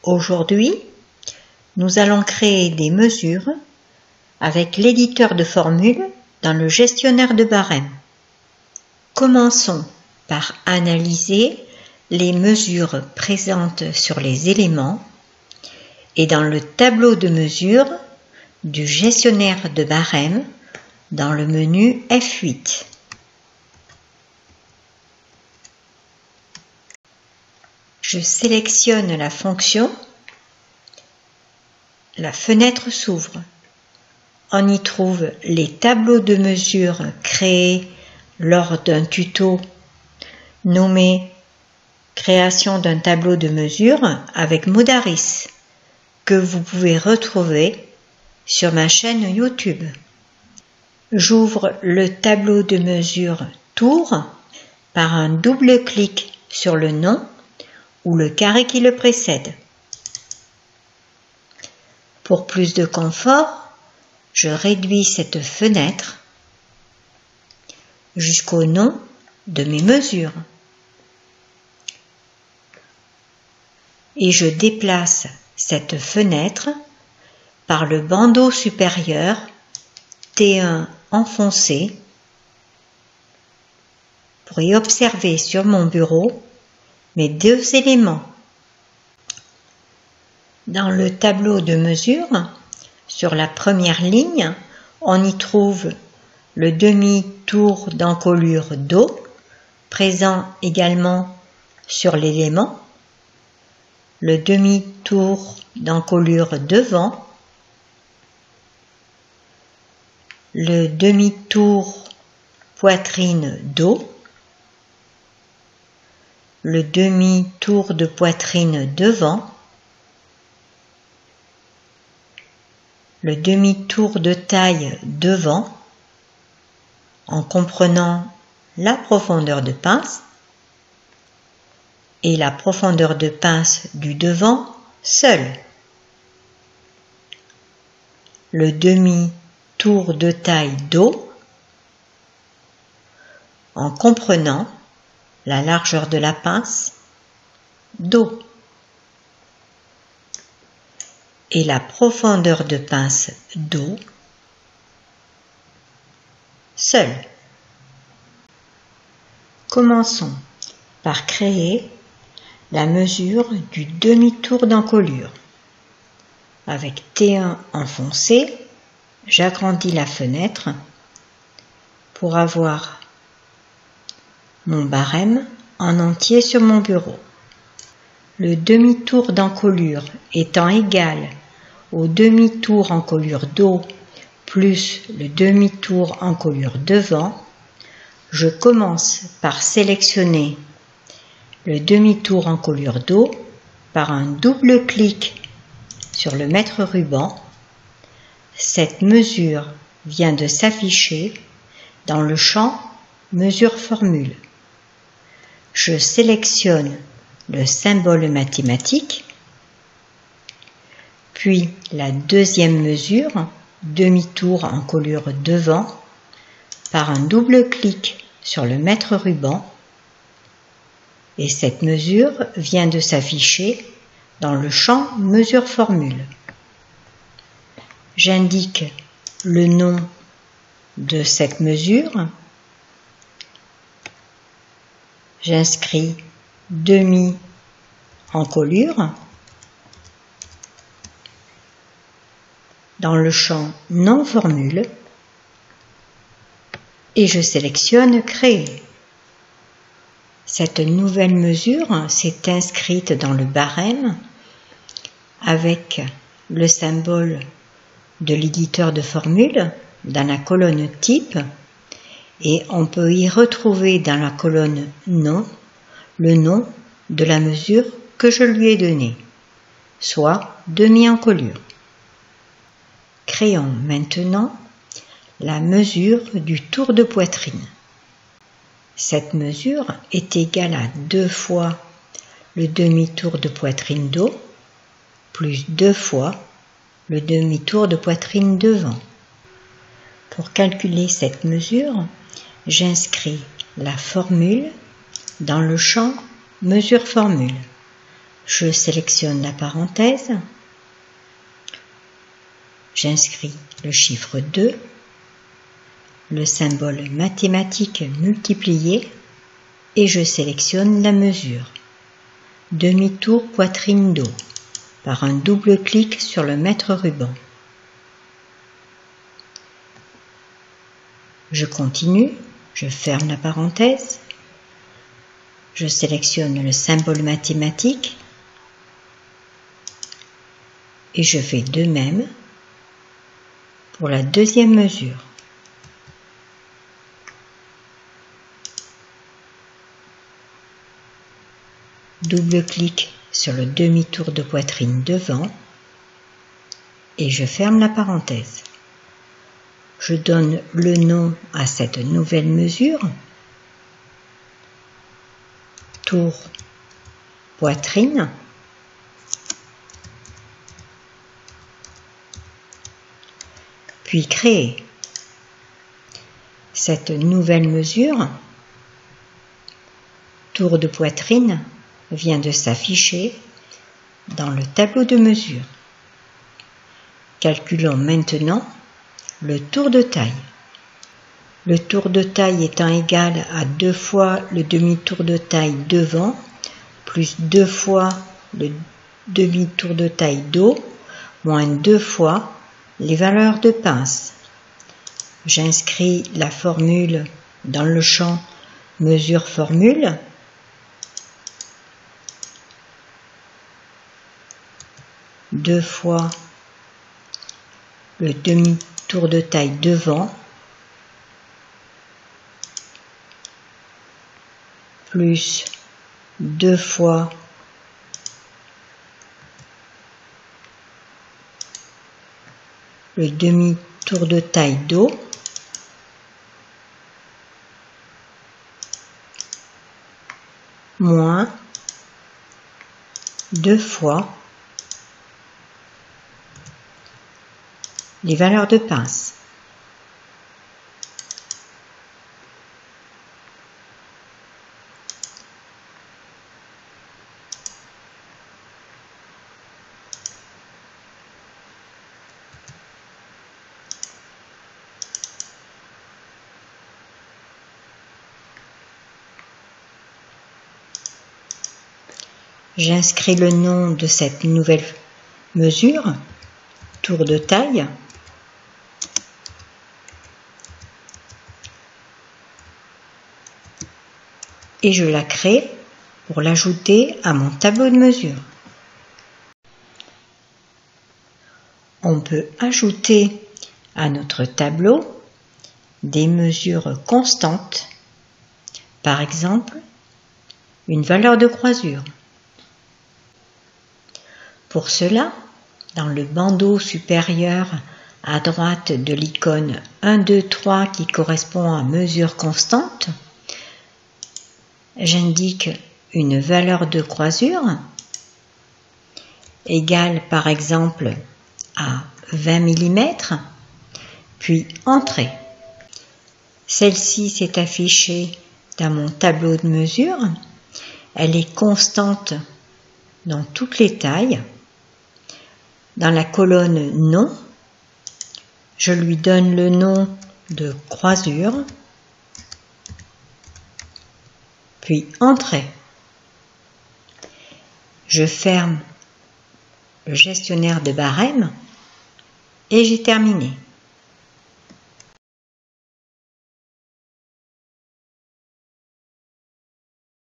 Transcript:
Aujourd'hui, nous allons créer des mesures avec l'éditeur de formules dans le gestionnaire de barème. Commençons par analyser les mesures présentes sur les éléments et dans le tableau de mesures du gestionnaire de barème dans le menu F8. Je sélectionne la fonction, la fenêtre s'ouvre. On y trouve les tableaux de mesures créés lors d'un tuto nommé Création d'un tableau de mesures avec Modaris que vous pouvez retrouver sur ma chaîne YouTube. J'ouvre le tableau de mesures Tour par un double clic sur le nom ou le carré qui le précède. Pour plus de confort, je réduis cette fenêtre jusqu'au nom de mes mesures et je déplace cette fenêtre par le bandeau supérieur T1 enfoncé pour y observer sur mon bureau mes deux éléments. Dans le tableau de mesure, sur la première ligne, on y trouve le demi-tour d'encolure dos, présent également sur l'élément, le demi-tour d'encolure devant, le demi-tour poitrine dos, le demi-tour de poitrine devant, le demi-tour de taille devant, en comprenant la profondeur de pince et la profondeur de pince du devant seul, le demi-tour de taille dos, en comprenant la largeur de la pince dos et la profondeur de pince dos seul. Commençons par créer la mesure du demi-tour d'encolure. Avec T1 enfoncé, j'agrandis la fenêtre pour avoir mon barème en entier sur mon bureau. Le demi-tour d'encolure étant égal au demi-tour encolure dos plus le demi-tour encolure devant, je commence par sélectionner le demi-tour encolure dos par un double clic sur le mètre ruban. Cette mesure vient de s'afficher dans le champ Mesure formule. Je sélectionne le symbole mathématique, puis la deuxième mesure, demi-tour encolure devant, par un double clic sur le mètre ruban, et cette mesure vient de s'afficher dans le champ Mesure formule. J'indique le nom de cette mesure, j'inscris demi-encolure dans le champ Non formule et je sélectionne Créer. Cette nouvelle mesure s'est inscrite dans le barème avec le symbole de l'éditeur de formules dans la colonne Type et on peut y retrouver dans la colonne Nom le nom de la mesure que je lui ai donnée, soit demi-encolure. Créons maintenant la mesure du tour de poitrine. Cette mesure est égale à 2 fois le demi-tour de poitrine dos plus 2 fois le demi-tour de poitrine devant. Pour calculer cette mesure, j'inscris la formule dans le champ Mesure formule. Je sélectionne la parenthèse, j'inscris le chiffre 2, le symbole mathématique multiplié et je sélectionne la mesure. Demi-tour poitrine dos par un double clic sur le mètre ruban. Je continue, je ferme la parenthèse, je sélectionne le symbole mathématique et je fais de même pour la deuxième mesure. Double clic sur le demi-tour de poitrine devant et je ferme la parenthèse. Je donne le nom à cette nouvelle mesure, tour poitrine, puis créer. Cette nouvelle mesure, tour de poitrine, vient de s'afficher dans le tableau de mesure. Calculons maintenant le tour de taille. Le tour de taille étant égal à 2 fois le demi-tour de taille devant, plus 2 fois le demi-tour de taille dos, moins 2 fois les valeurs de pince. J'inscris la formule dans le champ mesure formule. Deux fois le demi-tour de taille devant plus 2 fois le demi-tour de taille dos moins 2 fois les valeurs de pince. J'inscris le nom de cette nouvelle mesure, tour de taille, et je la crée pour l'ajouter à mon tableau de mesure. On peut ajouter à notre tableau des mesures constantes, par exemple une valeur de croisure. Pour cela, dans le bandeau supérieur à droite de l'icône 1, 2, 3 qui correspond à mesure constante, j'indique une valeur de croisure égale par exemple à 20 mm, puis Entrée. Celle-ci s'est affichée dans mon tableau de mesure. Elle est constante dans toutes les tailles. Dans la colonne Nom, je lui donne le nom de croisure, puis Entrée. Je ferme le gestionnaire de barème et j'ai terminé.